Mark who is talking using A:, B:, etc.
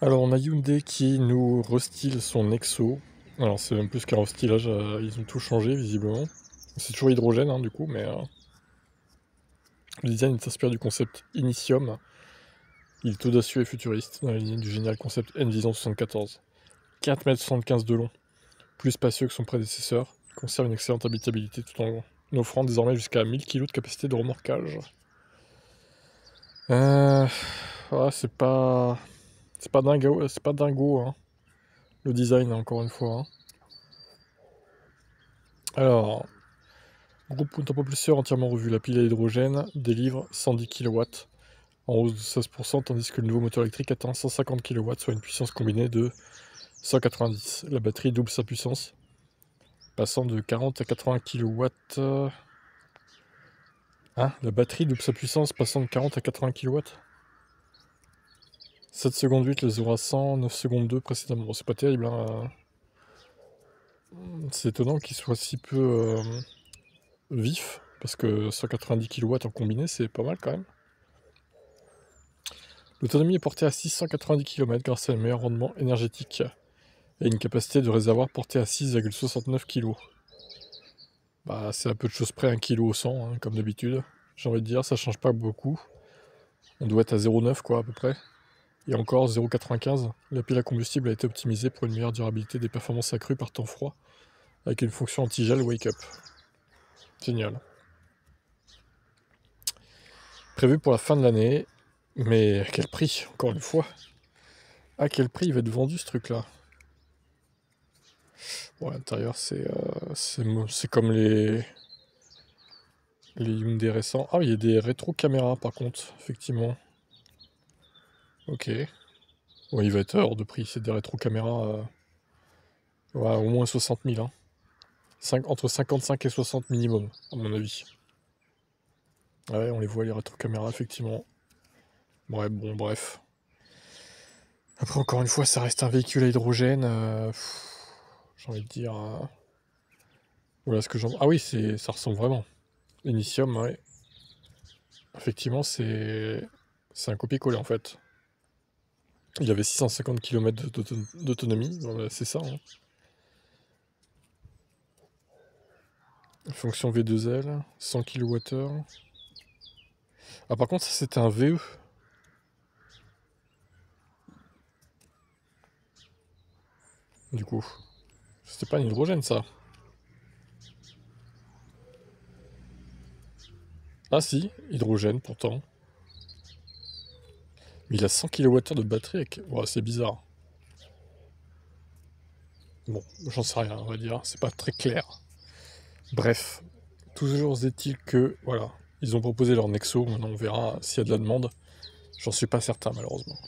A: Alors on a Hyundai qui nous restyle son Nexo. Alors c'est même plus qu'un restylage, ils ont tout changé visiblement. C'est toujours hydrogène du coup, mais le design s'inspire du concept Initium. Il est audacieux et futuriste, dans la lignée du génial concept N-Vision 74. 4,75 m de long, plus spacieux que son prédécesseur, il conserve une excellente habitabilité tout en offrant désormais jusqu'à 1000 kg de capacité de remorquage. C'est pas... C'est pas dingo, hein. Le design, encore une fois. Alors, groupe propulseur entièrement revu. La pile à hydrogène délivre 110 kW, en hausse de 16%, tandis que le nouveau moteur électrique atteint 150 kW, soit une puissance combinée de 190. La batterie double sa puissance, passant de 40 à 80 kW. La batterie double sa puissance, passant de 40 à 80 kW. 7 secondes 8, le 0 à 100, 9 secondes 2 précédemment. Bon, c'est pas terrible, hein. C'est étonnant qu'il soit si peu vif, parce que 190 kW en combiné, c'est pas mal quand même. L'autonomie est portée à 690 km grâce à un meilleur rendement énergétique et une capacité de réservoir portée à 6,69 kg. Bah, c'est à peu de choses près 1 kg au 100, comme d'habitude. J'ai envie de dire, ça change pas beaucoup. On doit être à 0,9 quoi à peu près. Et encore 0,95. La pile à combustible a été optimisée pour une meilleure durabilité des performances accrues par temps froid, avec une fonction anti-gel wake up. Génial. Prévu pour la fin de l'année, mais à quel prix, encore une fois? À quel prix il va être vendu ce truc-là? Bon, à l'intérieur, c'est comme les Hyundai récents. Ah, il y a des rétro-caméras par contre, effectivement. Ok. Ouais, il va être hors de prix, c'est des rétro-caméras. Ouais, au moins 60 000. Hein. Entre 55 et 60 minimum, à mon avis. Ouais, on les voit, les rétro-caméras, effectivement. Ouais, bon, bref. Après, encore une fois, ça reste un véhicule à hydrogène. J'ai envie de dire. Voilà ce que j'en. Ah oui, ça ressemble vraiment. Initium, ouais. Effectivement, c'est un copier-coller en fait. Il avait 650 km d'autonomie, c'est ça. Hein. Fonction V2L, 100 kWh. Ah, par contre, ça c'était un VE. Du coup, c'était pas un hydrogène ça. Ah si, hydrogène pourtant. Mais il a 100 kWh de batterie avec. Ouais, c'est bizarre. Bon, j'en sais rien, on va dire. C'est pas très clair. Bref, toujours est-il que, voilà, ils ont proposé leur Nexo. Maintenant, on verra s'il y a de la demande. J'en suis pas certain, malheureusement.